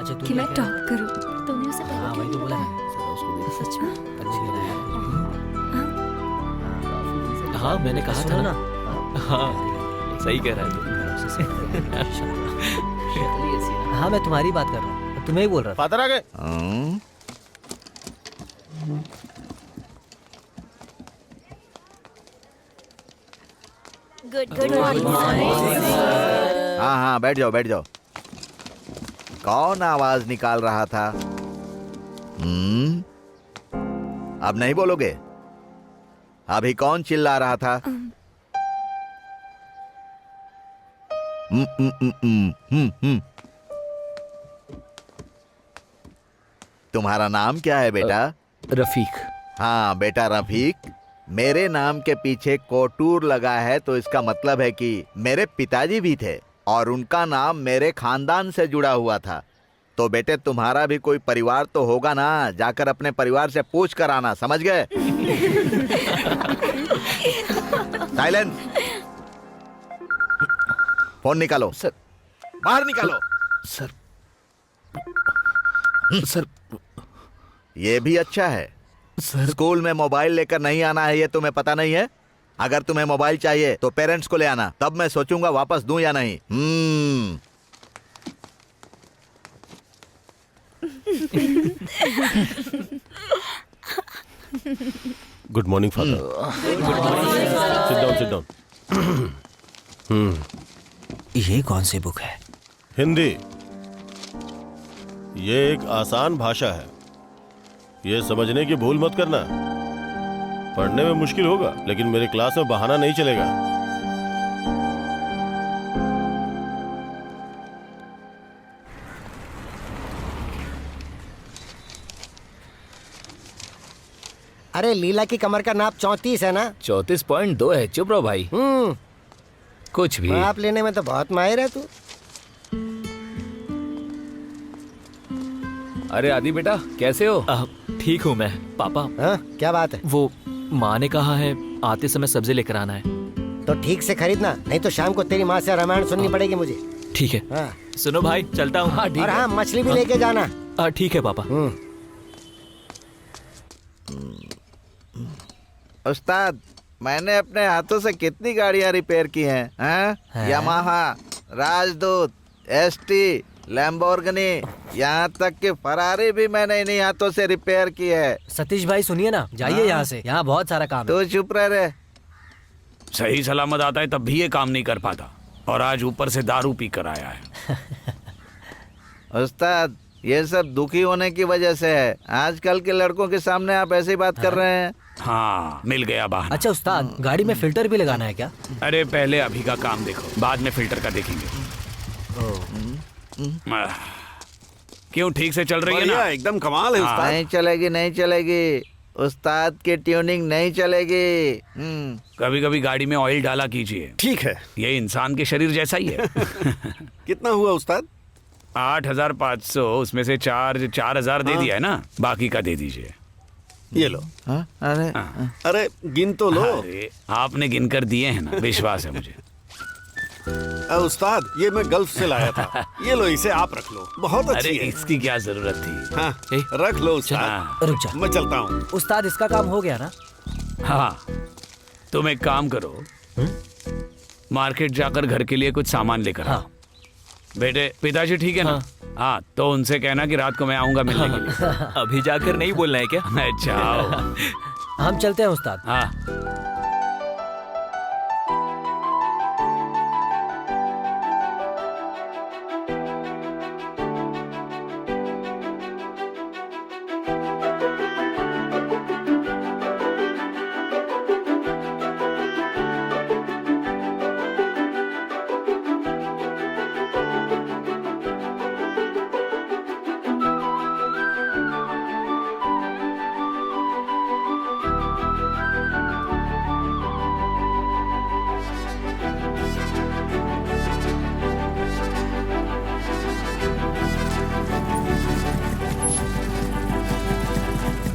कि मैं टॉप करूं। तूने उसे पहले वही तो बोला है। सच में? हाँ मैंने कहा था ना। हाँ सही कह रहा है तू। हाँ मैं तुम्हारी बात कर रहा हूँ, तुम्हें ही बोल रहा था। फादर आ गए। Good morning. हाँ हाँ बैठ जाओ बैठ जाओ। कौन आवाज निकाल रहा था? अब नहीं बोलोगे? अभी कौन चिल्ला रहा था? तुम्हारा नाम क्या है बेटा? रफीक। हाँ बेटा रफीक, मेरे नाम के पीछे कोटूर लगा है तो इसका मतलब है कि मेरे पिताजी भी थे और उनका नाम मेरे खानदान से जुड़ा हुआ था। तो बेटे तुम्हारा भी कोई परिवार तो होगा ना, जाकर अपने परिवार से पूछ कर आना, समझ गए? साइलेंस। फोन निकालो सर। बाहर निकालो सर। सर ये भी अच्छा है। सर स्कूल में मोबाइल लेकर नहीं आना है, ये तुम्हें पता नहीं है? अगर तुम्हें मोबाइल चाहिए तो पेरेंट्स को ले आना, तब मैं सोचूंगा वापस दूं या नहीं। Good morning father. Sit down. ये कौन सी बुक है? हिंदी। ये एक आसान भाषा है, ये समझने की भूल मत करना। पढ़ने में मुश्किल होगा लेकिन मेरे क्लास में बहाना नहीं चलेगा। अरे लीला की कमर का नाप 34 है ना? 34.2 है। चुप रहो भाई। कुछ भी। नाप लेने में तो बहुत माहिर है तू। अरे आदि बेटा कैसे हो? ठीक हूँ मैं। पापा हाँ क्या बात है? वो माँ ने कहा है आते समय सब्जी लेकर आना है। तो ठीक से खरीदना, नहीं तो शाम को तेरी माँ से रामायण सुननी पड़ेगी मुझे। ठीक है। हाँ। सुनो भाई चलता हूँ। हाँ ठीक और है। हाँ मछली भी लेके जाना। ठीक है पापा। उस्ताद मैंने अपने हाथों से कितनी गाड़ियां रिपेयर की हैं? यामाहा, राजदूत, एसटी, लैम्बोर्गिनी, यहाँ तक कि फरारी भी मैंने इन्हीं हाथों से रिपेयर की है। सतीश भाई सुनिए ना, जाइए यहाँ से, यहाँ बहुत सारा काम है। तू चुप रह। सही सलामत आता है तब भी ये काम नहीं कर पाता और आज ऊपर से दारू पी कर आया है। उस्ताद ये सब दुखी होने की वजह से है। आजकल के लड़कों के सामने आप ऐसी बात कर रहे हैं। हाँ मिल गया बहाना। अच्छा उस्ताद गाड़ी में फिल्टर भी लगाना है क्या? अरे पहले अभी का काम देखो, बाद में फिल्टर का देखेंगे। क्यों ठीक से चल रही है ना? एकदम कमाल है उस्ताद। नहीं चलेगी नहीं चलेगी, उस्ताद की ट्यूनिंग नहीं चलेगी। कभी कभी गाड़ी में ऑयल डाला कीजिए। ठीक है। ये इंसान के शरीर जैसा ही है। कितना हुआ उस्ताद? 8,500, उसमें से चार्ज 4,000 दे दिया है ना, बाकी का दे दीजिए। ये लो। अरे अरे गिन तो लो। अरे आपने गिनकर दिए हैं ना, विश्वास है मुझे। उस्ताद ये मैं गल्फ से लाया था, ये लो इसे आप रख लो, बहुत अरे अच्छी है। इसकी क्या जरूरत थी? हाँ, रख लो उस्ताद। रुक जा। मैं चलता हूँ। उस्ताद इसका काम हो गया ना? हाँ तुम एक काम करो, मार्केट जाकर घर के लिए कुछ सामान लेकर आओ। बेटे पिताजी ठीक है ना? हाँ तो उनसे कहना कि रात को मैं आऊंगा मिलने के लिए। अभी जाकर नहीं बोलना है क्या? अच्छा आओ। हम चलते हैं उस्ताद। हाँ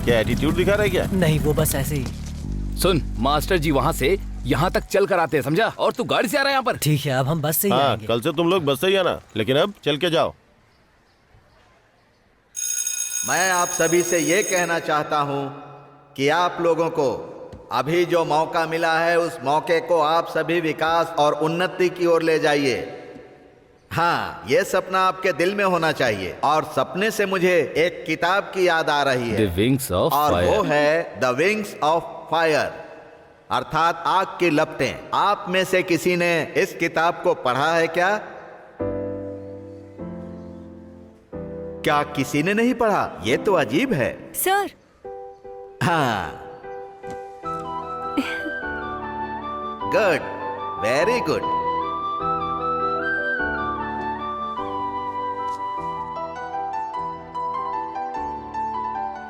क्या एटीट्यूड दिखा रहा है क्या? नहीं वो बस ऐसे ही। सुन मास्टर जी वहाँ से यहाँ तक चल कर आते हैं, समझा? और तू गाड़ी से आ रहा है यहाँ पर। ठीक है अब हम बस से ही हाँ आएंगे। कल से तुम लोग बस से ही आना, लेकिन अब चल के जाओ। मैं आप सभी से ये कहना चाहता हूं कि आप लोगों को अभी जो मौका मिला है उस मौके को आप सभी विकास और उन्नति की ओर ले जाइए। हाँ, ये सपना आपके दिल में होना चाहिए। और सपने से मुझे एक किताब की याद आ रही है द विंग्स ऑफ और फायर। वो है द विंग्स ऑफ फायर, अर्थात आग की लपटें। आप में से किसी ने इस किताब को पढ़ा है क्या? क्या किसी ने नहीं पढ़ा? ये तो अजीब है। सर, हाँ, गुड, वेरी गुड।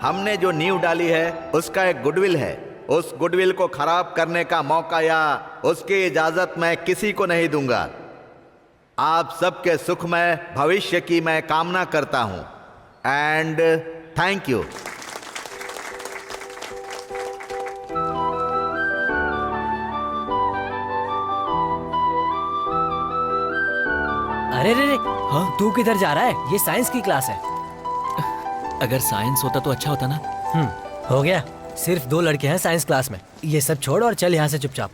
हमने जो नींव डाली है उसका एक गुडविल है। उस गुडविल को खराब करने का मौका या उसकी इजाजत मैं किसी को नहीं दूंगा। आप सबके सुखमय भविष्य की मैं कामना करता हूं एंड थैंक यू। अरे रे रे, हाँ तू किधर जा रहा है? ये साइंस की क्लास है। अगर साइंस होता तो अच्छा होता ना। हो गया। सिर्फ 2 लड़के हैं साइंस क्लास में। ये सब छोड़ और चल यहाँ से चुपचाप।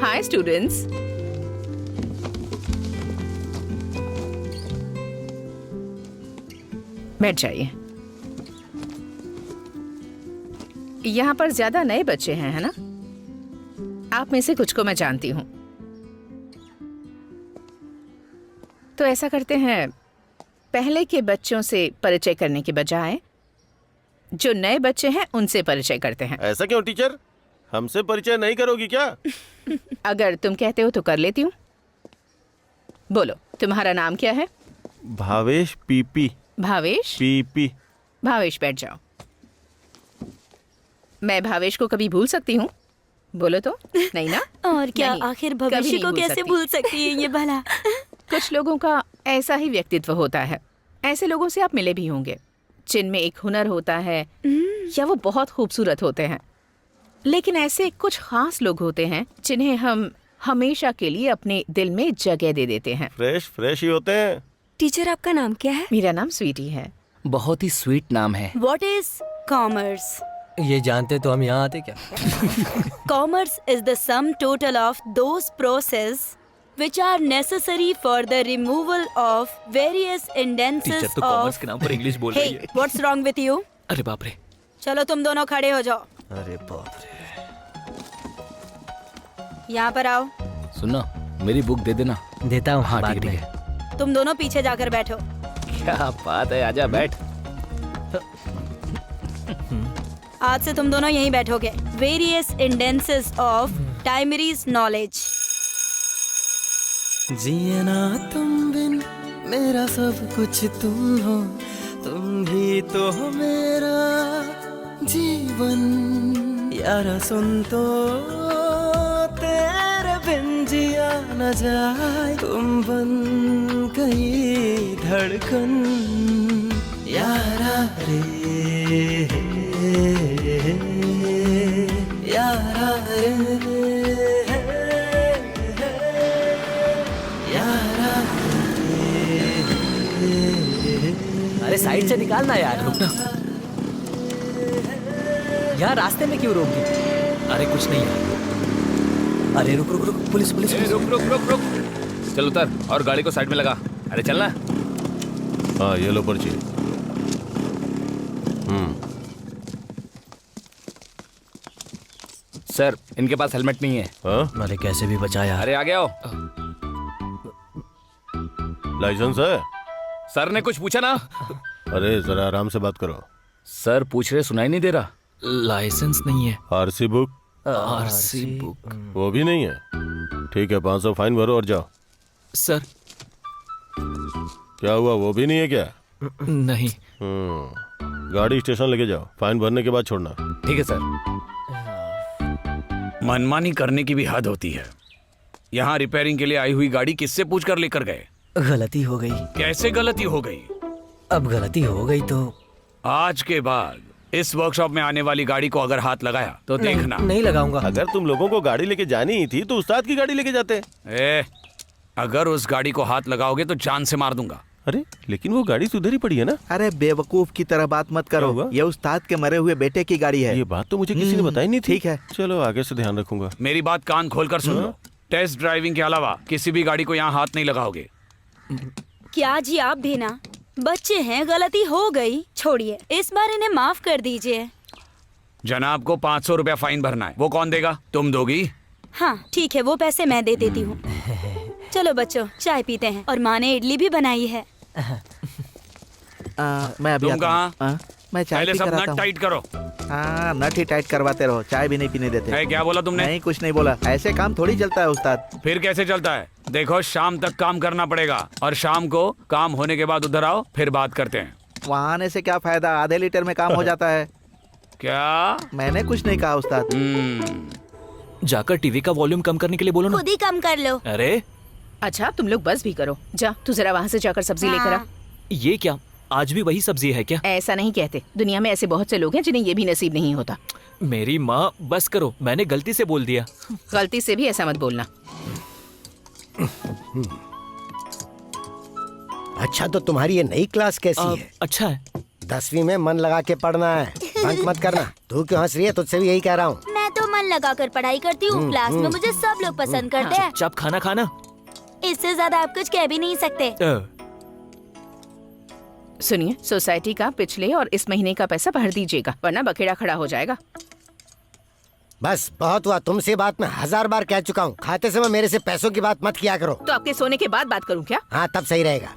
हाय स्टूडेंट्स, बैठ जाइए। यहाँ पर ज्यादा नए बच्चे हैं, है ना? आप में से कुछ को मैं जानती हूँ। तो ऐसा करते हैं, पहले के बच्चों से परिचय करने के बजाय जो नए बच्चे हैं उनसे परिचय करते हैं। ऐसा क्यों टीचर? हमसे परिचय नहीं करोगी क्या? अगर तुम कहते हो तो कर लेती हूँ। बोलो, तुम्हारा नाम क्या है? भावेश पीपी। भावेश? पीपी। भावेश, बैठ जाओ। मैं भावेश को कभी भूल सकती हूँ? बोलो तो। नहीं ना? और क्या, नहीं, आखिर कभी भविष्य नहीं को भूल कैसे सकती। भूल सकती है ये भला? कुछ लोगों का ऐसा ही व्यक्तित्व होता है। ऐसे लोगों से आप मिले भी होंगे जिनमें एक हुनर होता है या वो बहुत खूबसूरत होते हैं। लेकिन ऐसे कुछ खास लोग होते हैं जिन्हें हम हमेशा के लिए अपने दिल में जगह दे देते हैं। फ्रेश ही होते हैं। टीचर, आपका नाम क्या है? मेरा नाम स्वीटी है। बहुत ही स्वीट नाम है। What is commerce? ये जानते तो हम यहाँ आते क्या? Commerce is the sum total of those processes which are necessary for the removal of various teacher instances तो कॉमर्स of. के नाम पर इंग्लिश बोल रही Hey, है। what's wrong with you? अरे बाप रे। चलो तुम दोनों खड़े हो जाओ। अरे बाप रे। यहाँ पर आओ। सुनो, मेरी बुक दे देना। देता हूँ। हाँ बाद ठीक में। है। तुम दोनों पीछे जाकर बैठो। क्या बात है, आजा बैठ। आज से तुम दोनों यहीं बैठोगे। Various instances of Timery's knowledge. जिए ना तुम बिन, मेरा सब कुछ तुम हो, तुम भी तो हो मेरा जीवन। यारा सुन तो, तेरे बिन जिया न जाए, तुम बन गई धड़कन। यारा रे यारा रे यारा अरे साइड से निकालना यार। रुकना। यहाँ रास्ते में क्यों रोक दी? अरे कुछ नहीं यार। अरे रुक रुक रुक, पुलिस पुलिस पुलिस। रुक रुक रुक रुक। चल उतर और गाड़ी को साइड में लगा। अरे चलना। हाँ, ये लो पर्ची। सर, इनके पास हेलमेट नहीं है। हाँ? अरे कैसे भी बचा यार। अरे आगे आओ। लाइसेंस है? सर ने कुछ पूछा ना? अरे जरा आराम से बात करो। सर पूछ रहे, सुनाई नहीं दे रहा। लाइसेंस नहीं है। RC book? आरसी बुक वो भी नहीं है। ठीक है, 500 फाइन भरो और जाओ। सर। क्या हुआ, वो भी नहीं है क्या? नहीं। गाड़ी स्टेशन लेके जाओ, फाइन भरने के बाद छोड़ना। ठीक है सर। मनमानी करने की भी हद होती है। यहाँ रिपेयरिंग के लिए आई हुई गाड़ी किससे पूछकर लेकर गए? गलती हो गई। कैसे गलती हो गई? अब गलती हो गई तो आज के बाद इस वर्कशॉप में आने वाली गाड़ी को अगर हाथ लगाया तो देखना। नहीं लगाऊंगा। अगर तुम लोगों को गाड़ी लेके जानी ही थी तो उस्ताद की गाड़ी लेके जाते। अगर उस गाड़ी को हाथ लगाओगे तो जान से मार दूंगा। अरे लेकिन वो गाड़ी तो उधर ही पड़ी है ना। अरे बेवकूफ की तरह बात मत क्या करो, हुआ? ये उस्ताद के मरे हुए बेटे की गाड़ी है। ये बात तो मुझे किसी ने बताई नहीं थी। ठीक है, चलो आगे से ध्यान रखूंगा। मेरी बात कान खोलकर सुन लो। टेस्ट ड्राइविंग के अलावा किसी भी गाड़ी को यहाँ हाथ नहीं लगाओगे। क्या जी आप भी ना, बच्चे हैं, गलती हो गई, छोड़िए, इस बार इन्हें माफ कर दीजिए। जनाब को 500 रुपया फाइन भरना है, वो कौन देगा? तुम दोगी? हाँ ठीक है, वो पैसे मैं दे देती हूँ। चलो बच्चों चाय पीते हैं, और माँ ने इडली भी बनाई है। मैं अभी तुम आता हूँ। कहाँ? मैं चाय पहले पी सब कर आता नट हूँ। टाइट करो। हाँ नट ही टाइट करवाते रहो, चाय भी नहीं पीने देते। है, क्या बोला तुमने? नहीं कुछ नहीं बोला, ऐसे काम थोड़ी चलता है उस्ताद। फिर कैसे चलता है? देखो शाम तक काम करना पड़ेगा, और शाम को काम होने के बाद उधर आओ, फिर बात करते हैं। वहाँ आने से क्या फायदा, आधे लीटर में काम हो जाता है। क्या? मैंने कुछ नहीं कहा उस्ताद। जाकर टीवी का वॉल्यूम कम करने के लिए बोलो ना। खुद ही कम कर लो। अरे अच्छा तुम लोग बस भी करो, जा तू जरा वहाँ से जाकर सब्जी लेकर आ। ये क्या, आज भी वही सब्जी है क्या? ऐसा नहीं कहते, दुनिया में ऐसे बहुत से लोग हैं जिन्हें ये भी नसीब नहीं होता। मेरी माँ, बस करो, मैंने गलती से बोल दिया। गलती से भी ऐसा मत बोलना। अच्छा तो तुम्हारी ये नई क्लास कैसी है? अच्छा है। 10वीं में मन लगा के पढ़ना है, बंक मत करना। तू क्यों हंस रही है? तुझसे भी यही कह रहा हूँ। मैं तो मन लगा कर पढ़ाई करती हूँ, क्लास में मुझे सब लोग पसंद करते हैं। चुपचाप खाना खाना। इससे ज्यादा आप कुछ कह भी नहीं सकते। सुनिए, सोसाइटी का पिछले और इस महीने का पैसा भर दीजिएगा, वरना बखेड़ा खड़ा हो जाएगा। बस बहुत हुआ, तुमसे बात मैं 1000 बार कह चुका हूँ। खाते समय मेरे से पैसों की बात मत किया करो। तो आपके सोने के बाद बात करूँ क्या? हाँ तब सही रहेगा।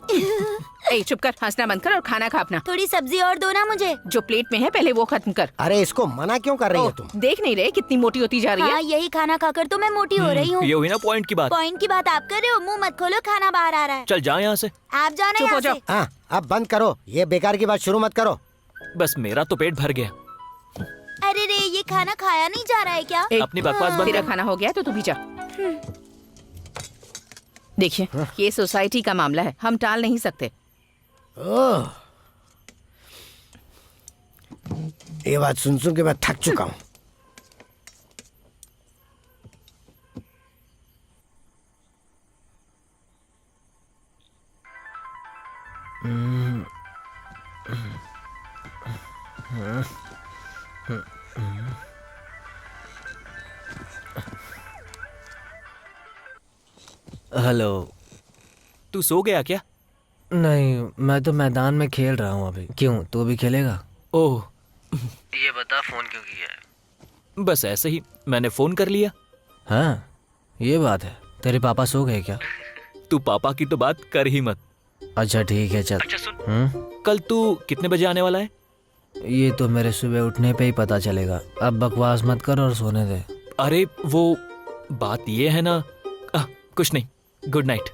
ए चुप कर, हंसना बंद कर और खाना खा अपना। थोड़ी सब्जी और दो ना मुझे। जो प्लेट में है पहले वो खत्म कर। अरे इसको मना क्यों कर रही हो तुम? देख नहीं रहे कितनी मोटी होती जा रही हाँ, है? यही खाना खाकर तो मैं मोटी हो रही हूँ। ये हुई ना पॉइंट की बात। पॉइंट की बात आप कर रहे हो, मुंह मत खोलो, खाना बाहर आ रहा है। चल जा यहाँ से। आप जाओ ना चुप हो यहाँ जाओ। से। हाँ अब बंद करो, ये बेकार की बात शुरू मत करो। बस मेरा तो पेट भर गया। अरे रे, ये खाना खाया नहीं जा रहा है क्या? अपनी बकवास बंद तेरा कर। खाना हो गया तो तू भी जा। देखिए ये सोसाइटी का मामला है, हम टाल नहीं सकते। ओह, ये बात सुन सुन के मैं थक चुका हूँ। हेलो। तू सो गया क्या? नहीं, मैं तो मैदान में खेल रहा हूँ अभी। क्यों, तू भी खेलेगा? ओह, ये बता फोन क्यों किया है? बस ऐसे ही मैंने फोन कर लिया। हाँ ये बात है। तेरे पापा सो गए क्या? तू पापा की तो बात कर ही मत। अच्छा ठीक है चल। अच्छा सुन, कल तू कितने बजे आने वाला है? ये तो मेरे सुबह उठने पे ही पता चलेगा। अब बकवास मत कर और सोने दे। अरे वो बात ये है ना, कुछ नहीं, गुड नाइट।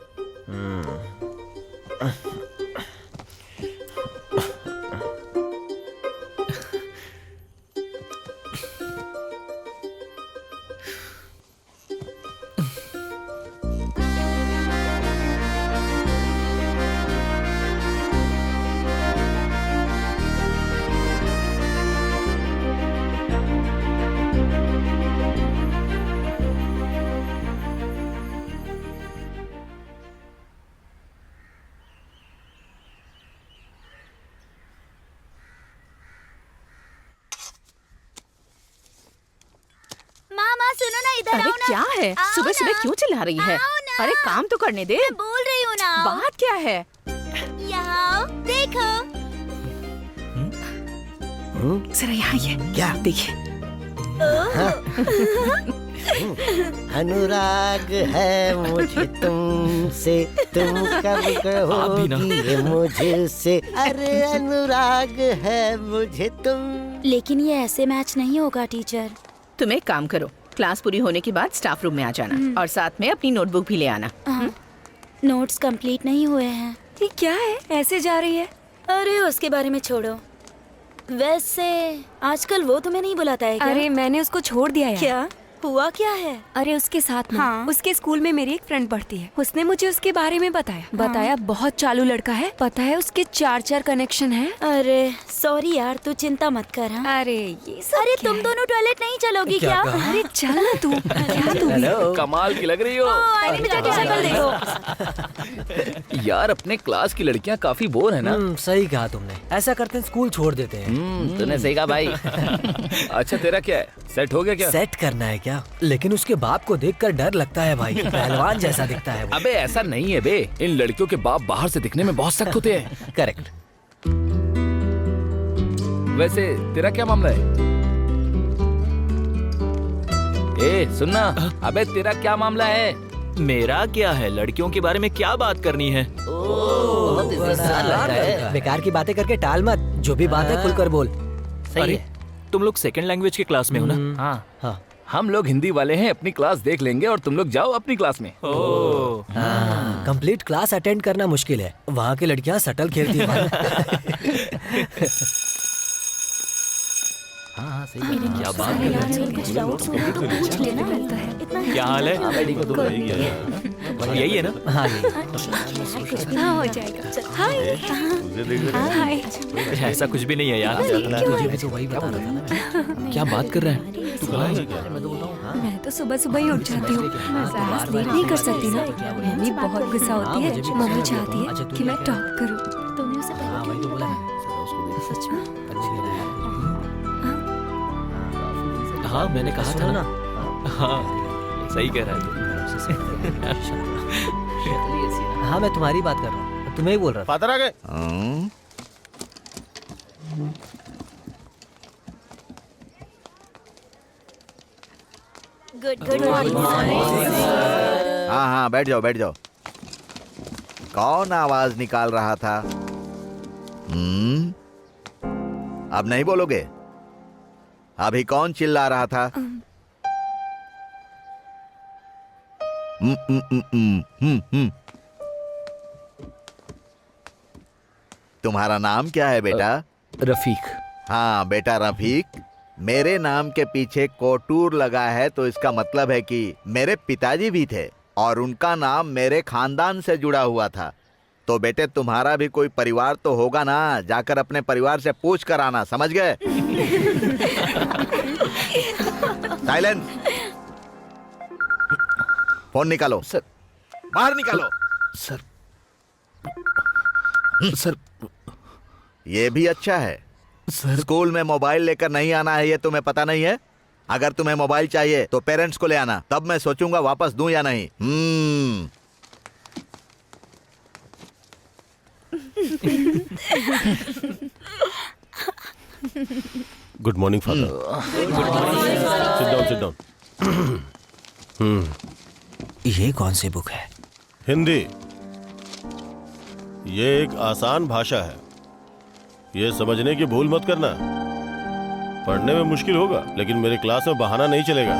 मामा सुनो ना, इधर अरे आओ ना। क्या है, आओ सुबह सुबह ना। क्यों चिल्ला रही है? आओ ना। अरे काम तो करने दे। मैं बोल रही हूँ ना। बात क्या है? यहाँ आओ, देखो। जरा यहाँ ये क्या? देखिए। अनुराग है मुझे तुमसे, तुम कब आप भी ना। कहोगी मुझसे? अरे अनुराग है मुझे तुम। लेकिन ये ऐसे मैच नहीं होगा टीचर। तुम एक काम करो, क्लास पूरी होने के बाद स्टाफ रूम में आ जाना और साथ में अपनी नोटबुक भी ले आना। नोट्स कंप्लीट नहीं हुए हैं। ये क्या है, ऐसे जा रही है? अरे उसके बारे में छोड़ो। वैसे आजकल वो तुम्हें नहीं बुलाता है क्या? अरे मैंने उसको छोड़ दिया यार। क्या? हुआ क्या है? अरे उसके साथ ना हाँ। उसके स्कूल में मेरी एक फ्रेंड पढ़ती है। उसने मुझे उसके बारे में बताया बहुत चालू लड़का है। पता है उसके 4 कनेक्शन है। अरे सॉरी यार, तू चिंता मत कर। हाँ? अरे ये सब अरे क्या तुम है? दोनों टॉयलेट नहीं चलोगी क्या? अरे चल ना तू। क्या तू भी? कमाल की लग रही हो आईने में जाके शक्ल देखो। यार। अपने क्लास की लड़कियां काफी बोर है ना। सही कहा तुमने। ऐसा करते हैं स्कूल छोड़ देते हैं। तूने सही कहा भाई। अच्छा तेरा क्या है, सेट हो गया क्या? सेट करना है क्या? लेकिन उसके बाप को देखकर डर लगता है भाई। पहलवान जैसा दिखता है वो। अबे ऐसा नहीं है बे, इन लड़कियों के बाप बाहर से दिखने में बहुत सख्त होते हैं। करेक्ट। वैसे तेरा क्या मामला है? ए सुनना, अबे तेरा क्या मामला है? मेरा क्या है? लड़कियों के बारे में क्या बात करनी है? बेकार की बातें करके टाल मत। जो भी बात है खुलकर बोल। अरे तुम लोग सेकंड लैंग्वेज के क्लास में हो ना? हाँ हाँ। हम लोग हिंदी वाले हैं, अपनी क्लास देख लेंगे और तुम लोग जाओ अपनी क्लास में। कंप्लीट क्लास अटेंड करना मुश्किल है। वहाँ की लड़कियाँ सटल खेलती हैं। हाँ सही क्या बात कर रहे हैं। कुछ डाउट्स हो तो पूछ लेना। क्या हाल है? यही है ना? हाँ हाँ हो जाएगा। हाय हाय। ऐसा कुछ भी नहीं है यार। तुझे भी तो वही बता रहा था ना। क्या बात कर रहे हैं? मैं तो सुबह सुबह ही उठ जाती हूँ। क्लास लेट नहीं कर सकती ना। मम्मी बहुत गुस्सा होती है। मम्मी चाहती है कि मैं टॉप करूँ। तुमने उसे हाँ वही तो बोला है। सच में? हाँ मैंने कहा था ना। हाँ सही कह रहा है तू। हाँ मैं तुम्हारी बात कर रहा हूँ। तुम्हें ही बोल रहा था। फादर आ गए। Good morning. हाँ हाँ बैठ जाओ बैठ जाओ। कौन आवाज निकाल रहा था? अब नहीं बोलोगे? अभी कौन चिल्ला रहा था? तुम्हारा नाम क्या है बेटा? रफीक। हाँ बेटा रफीक, मेरे नाम के पीछे कोटूर लगा है तो इसका मतलब है कि मेरे पिताजी भी थे और उनका नाम मेरे खानदान से जुड़ा हुआ था। तो बेटे तुम्हारा भी कोई परिवार तो होगा ना, जाकर अपने परिवार से पूछ कर आना, समझ गए? साइलेंस। फोन निकालो सर। बाहर निकालो सर। सर ये भी अच्छा है। सर स्कूल में मोबाइल लेकर नहीं आना है, ये तुम्हें पता नहीं है? अगर तुम्हें मोबाइल चाहिए तो पेरेंट्स को ले आना, तब मैं सोचूंगा वापस दूं या नहीं। Good morning father. Sit down. ये कौन सी बुक है? हिंदी। ये एक आसान भाषा है, ये समझने की भूल मत करना। पढ़ने में मुश्किल होगा, लेकिन मेरे क्लास में बहाना नहीं चलेगा।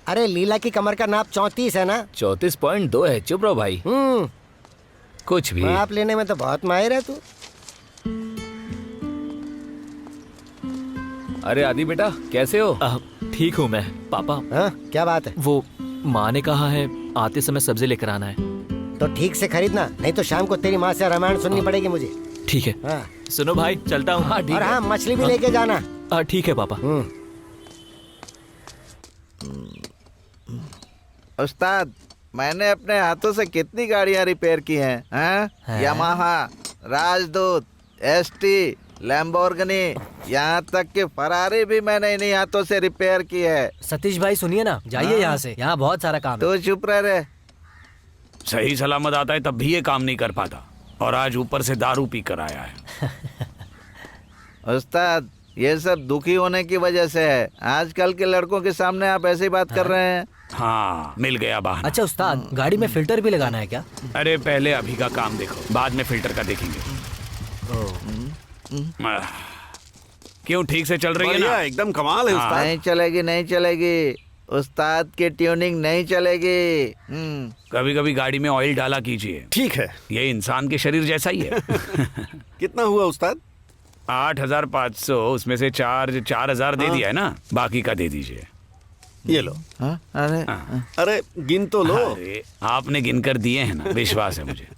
अरे लीला की कमर का नाप 34 है ना? 34.2 है। चुप रहो भाई। कुछ भी। नाप लेने में तो बहुत माहिर है तू। अरे आदि बेटा कैसे हो? ठीक हूँ मैं। पापा हाँ क्या बात है? वो माँ ने कहा है आते समय सब्जी लेकर आना है। तो ठीक से खरीदना, नहीं तो शाम को तेरी माँ से रामायण सुननी पड़ेगी मुझे। ठीक है। हाँ। सुनो भाई चलता हूँ। हाँ ठीक और है। हाँ मछली भी लेके जाना। ठीक है पापा। उस्ताद, मैंने अपने हाथों से कितनी गाड़ियां रिपेयर की हैं? यामाहा, राजदूत, एसटी, लैम्बोर्गिनी, यहाँ तक कि फरारी भी मैंने इन्हीं हाथों से रिपेयर की है। सतीश भाई सुनिए ना, जाइए यहाँ से, यहाँ बहुत सारा काम है। तू चुप रह। सही सलामत आता है तब भी ये काम नहीं कर पाता, और आज ऊपर से दारू पी कर आया है। उस्ताद, ये सब दुखी होने की वजह से है। आजकल के लड़कों के सामने आप ऐसी बात कर रहे हैं। हाँ मिल गया बहाना। अच्छा उस्ताद, गाड़ी में फिल्टर भी लगाना है क्या? अरे पहले अभी का काम देखो, बाद में फिल्टर का देखेंगे। क्यों, ठीक से चल रही है ना? एकदम कमाल है उस्ताद। नहीं चलेगी, नहीं चलेगी। उस्ताद की ट्यूनिंग नहीं चलेगी। कभी कभी गाड़ी में ऑयल डाला कीजिए। ठीक है। ये इंसान के शरीर जैसा ही है। कितना हुआ उस्ताद? 8,500, उसमें से 4,000 दे दिया है ना, बाकी का दे दीजिए। ये लो। अरे अरे गिन तो लो। अरे आपने गिन कर दिए हैं ना, विश्वास है मुझे।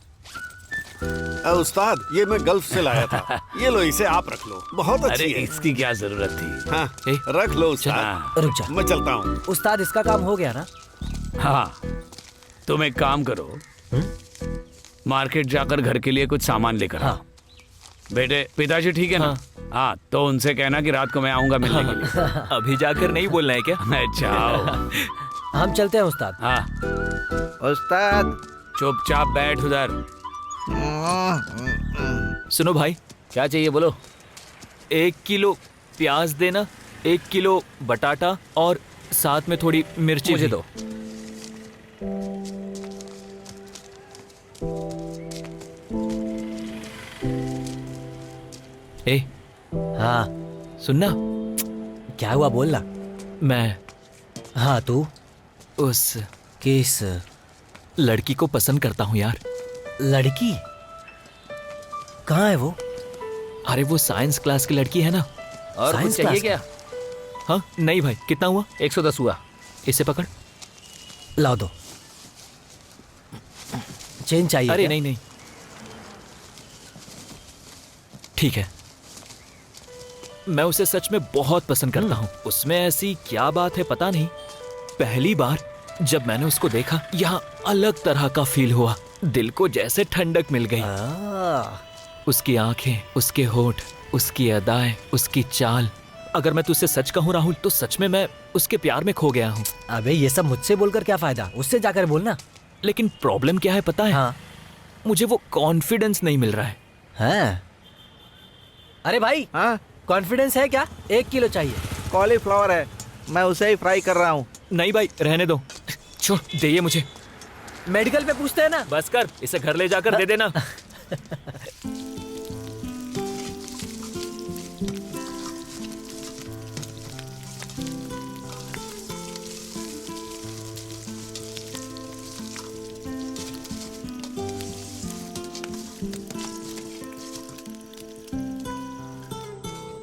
उस्ताद ये मैं गल्फ से लाया था। ये लो, इसे आप रख लो, बहुत अरे अच्छी है। इसकी क्या जरूरत थी। हाँ, रख लो उस्ताद। रुक जा। मैं चलता हूँ। उस्ताद इसका काम हो गया ना? हाँ, तुम एक काम करो, मार्केट जाकर घर के लिए कुछ सामान लेकर आओ। बेटे, पिताजी ठीक है ना? हाँ, तो उनसे कहना कि रात को मैं आऊंगा मिलने के लिए। अभी जाकर नहीं बोलना है क्या? अच्छा आओ। हम चलते हैं उस्ताद। हाँ, उस्ताद चुपचाप बैठ उधर। सुनो भाई, क्या चाहिए बोलो। 1 किलो प्याज देना, 1 किलो बटाटा और साथ में थोड़ी मिर्ची मुझे भी। दो। ए, हाँ सुनना। क्या हुआ बोलना। मैं हाँ तू उस किस लड़की को पसंद करता हूँ यार। लड़की? कहाँ है वो? अरे वो साइंस क्लास की लड़की है ना। और कुछ साइंस चाहिए क्लास क्या? हाँ नहीं भाई, कितना हुआ? 110 हुआ। इसे पकड़। लाओ दो। चेन चाहिए अरे क्या? नहीं नहीं, ठीक है। मैं उसे सच में बहुत पसंद करता हूँ। उसमें ऐसी क्या बात है पता नहीं, पहली बार जब मैंने उसको देखा यहाँ अलग तरह का फील हुआ। दिल को जैसे ठंडक मिल गई। उसकी आंखें, उसके होठ, उसकी अदाएं, उसकी चाल। अगर मैं तुझसे सच कहूँ राहुल, तो सच में मैं उसके प्यार में खो गया हूँ। अबे ये सब मुझसे बोलकर क्या फायदा, उससे जाकर बोलना। लेकिन प्रॉब्लम क्या है पता है? हाँ। मुझे वो कॉन्फिडेंस नहीं मिल रहा है। हाँ। अरे भाई, हाँ, कॉन्फिडेंस है क्या? 1 किलो चाहिए। कॉलीफ्लावर है, मैं उसे ही फ्राई कर रहा हूँ। नहीं भाई, रहने दो। छोड़, दे ये मुझे। मेडिकल पे पूछते हैं ना। बस कर, इसे घर ले जाकर दे देना।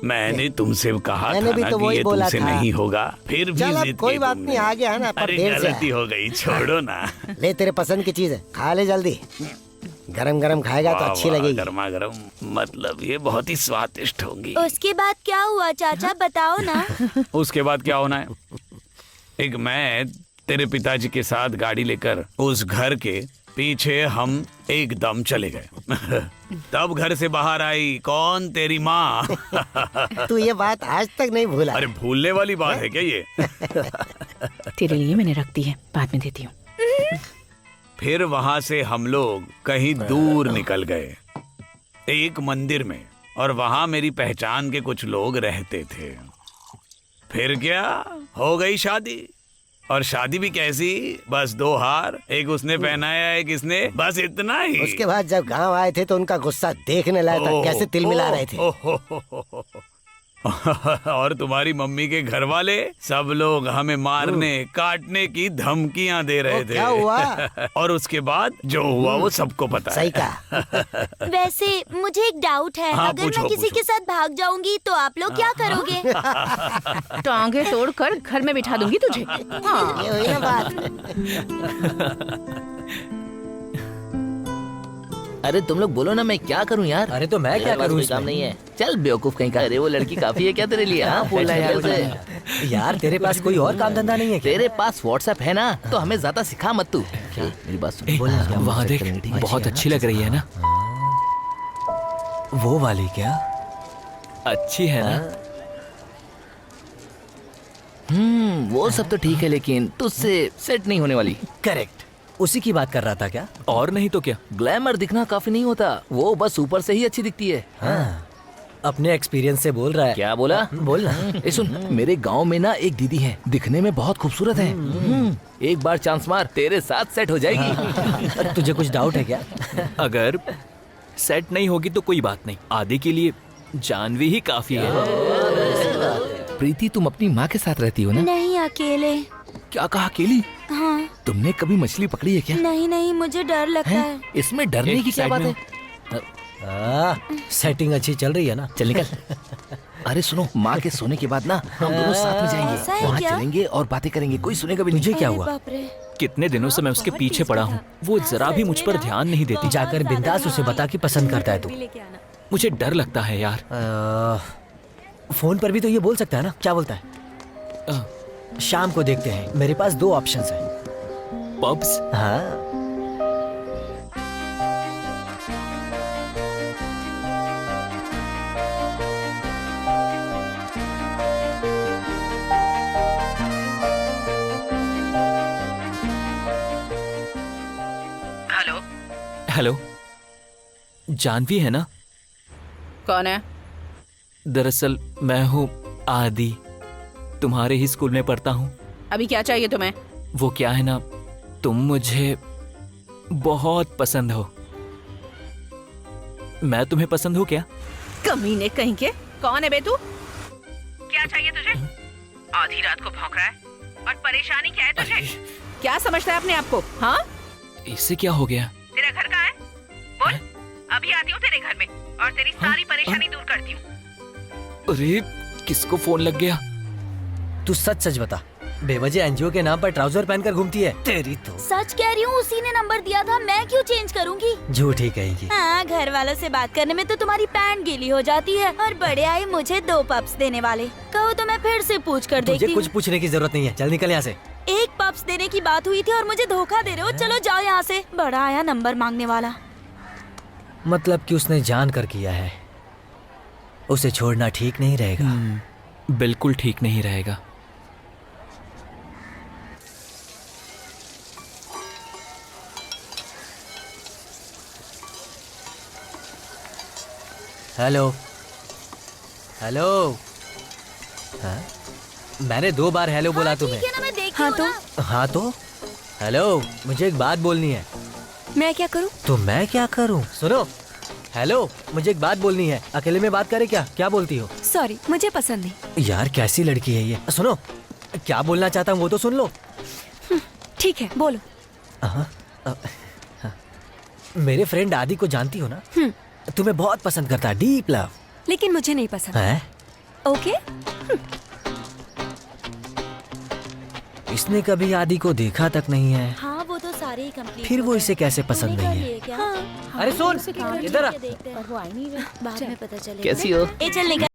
मैंने तुमसे कहा मैंने था भी ना तो कि वही ये बोला तुमसे था। नहीं होगा, फिर भी चल अब जिद कोई की बात तुमने। नहीं, आ गया ना, पर अरे देर से गलती हो गई, छोड़ो ना। ले तेरे पसंद की चीज है, खा ले जल्दी। गरम गरम खाएगा तो वाह, अच्छी वाह, लगेगी। गर्मा गर्म, मतलब ये बहुत ही स्वादिष्ट होंगी। उसके बाद क्या हुआ चाचा, बताओ ना। उसके बाद क्या होना है? एक मैं तेरे पिताजी के साथ गाड़ी लेकर उस घर के पीछे हम एकदम चले गए। तब घर से बाहर आई कौन? तेरी माँ। तू ये बात आज तक नहीं भूला। अरे भूलने वाली बात है क्या ये? तेरे लिए मैंने रख दी है, बाद में देती हूँ। फिर वहां से हम लोग कहीं दूर निकल गए, एक मंदिर में, और वहां मेरी पहचान के कुछ लोग रहते थे। फिर क्या हो गई शादी, और शादी भी कैसी, बस 2 हार, एक उसने पहनाया एक इसने, बस इतना ही। उसके बाद जब गांव आए थे तो उनका गुस्सा देखने लायक था, कैसे तिल मिला रहे थे। और तुम्हारी मम्मी के घर वाले सब लोग हमें मारने काटने की धमकियां दे रहे थे। क्या हुआ? और उसके बाद जो हुआ वो सबको पता है। सही कहा। वैसे मुझे एक डाउट है, हाँ, अगर पूछो, मैं किसी पूछो। के साथ भाग जाऊंगी तो आप लोग क्या करोगे? टांगे तोड़कर घर में बिठा दूंगी तुझे। हाँ। ये हुई ना बात। अरे तुम लोग बोलो ना, मैं क्या करूं यार? अरे तो मैं क्या करूं कोई काम नहीं है। चल बेवकूफ कहीं का। अरे वो लड़की काफी है क्या तेरे लिए? हाँ बोल रहा है यार। यार तेरे पास कोई और काम धंधा नहीं है क्या? तेरे पास व्हाट्सएप है ना, तो हमें ज्यादा सिखा मत तू। मेरी बात सुन। वहाँ देख, बहुत अच्छी लग रही है ना। वो वाली क्या? अच्छी है ना? वो सब तो ठीक है, लेकिन तुझसे सेट नहीं होने वाली। करेक्ट, उसी की बात कर रहा था क्या? और नहीं तो क्या। ग्लैमर दिखना काफी नहीं होता, वो बस ऊपर से ही अच्छी दिखती है। हाँ, अपने एक्सपीरियंस से बोल रहा है। क्या बोला? बोल ना। ए सुन, मेरे गांव में ना एक दीदी है, दिखने में बहुत खूबसूरत है। एक बार चांस मार, तेरे साथ सेट हो जाएगी। तुझे कुछ डाउट है क्या? अगर सेट नहीं होगी तो कोई बात नहीं, आदि के लिए जानवी ही काफी है। प्रीति, तुम अपनी माँ के साथ रहती हो ना? नहीं, अकेले। क्या कहा केली? हाँ। तुमने कभी मछली पकड़ी है क्या? नहीं नहीं, मुझे डर लगता है। इसमें डरने की क्या बात है? सेटिंग अच्छी चल रही है ना? चल निकल। अरे सुनो, माँ के सोने के बाद ना हम दोनों साथ में ऐसा जाएंगे, है वहाँ क्या? चलेंगे और बातें करेंगे, कोई सुनेगा भी नहीं। तुझे क्या अरे हुआ? बाप रे। कितने दिनों से मैं उसके पीछे पड़ा हूँ, वो जरा भी मुझ पर ध्यान नहीं देती। जाकर बिंदास उसे बता कि पसंद करता है तू। मुझे डर लगता है यार। फोन पर भी तो ये बोल सकता है ना? क्या बोलता है? शाम को देखते हैं, मेरे पास 2 ऑप्शंस हैं। पब्स? हाँ। हेलो, हेलो, जानवी है ना? कौन है? दरअसल मैं हूँ आदि, तुम्हारे ही स्कूल में पढ़ता हूँ। अभी क्या चाहिए तुम्हें? वो क्या है ना, तुम मुझे बहुत पसंद हो। मैं तुम्हें पसंद हूँ क्या? कमीने कहीं के। कौन है बे तू? क्या चाहिए तुझे? आधी रात को भौंक रहा है और परेशानी क्या है तुझे? क्या समझता है अपने आप को? हाँ, इससे क्या हो गया? तेरा घर कहाँ है? बोल, अभी आती हूँ तेरे घर में और तेरी सारी परेशानी दूर करती हूँ। अरे किसको फोन लग गया? तू सच सच बता, बेवजह एनजीओ के नाम पर ट्राउजर पहनकर घूमती है? तेरी तो। सच कह रही हूँ, उसी ने नंबर दिया था, मैं क्यों चेंज करूंगी? झूठी कहेगी। हाँ, घर वालों से बात करने में तो तुम्हारी पैंट गीली हो जाती है और बड़े आई मुझे 2 पप्स देने वाले। कहो तो मैं फिर से पूछ कर तुझे देखती कुछ हूँ। पूछने की जरूरत नहीं है, चल निकल यहाँ से। 1 पप्स देने की बात हुई थी और मुझे धोखा दे रहे हो। चलो जाओ यहाँ से। बड़ा आया नंबर मांगने वाला। मतलब कि उसने जान कर किया है। उसे छोड़ना ठीक नहीं रहेगा। बिल्कुल ठीक नहीं रहेगा। Hello hello. हाँ? मैंने 2 बार हेलो बोला तुम्हें। ठीक है ना, मैं देखती हाँ हूँ तो? ना। हाँ तो? हेलो, मुझे एक बात बोलनी है। मैं क्या करूँ? तो मैं क्या करूँ? सुनो, हेलो, मुझे एक बात बोलनी है। अकेले में बात करे क्या? क्या बोलती हो? सॉरी, मुझे पसंद नहीं। यार कैसी लड़की है ये? सुनो, क्या बोलना चाहता हूँ वो तो सुन लो। ठीक है, बोलो। हाँ, मेरे फ्रेंड आदि को जानती हो ना? तुम्हें बहुत पसंद करता है, डीप लव। लेकिन मुझे नहीं पसंद। है? ओके। इसने कभी आदि को देखा तक नहीं है, हाँ, वो तो सारे ही कंप्लीट। फिर वो इसे कैसे पसंद नहीं है? क्या? अरे सुन, इधर आ। बाद में पता चलेगा। कैसी हो? ए चल निकल।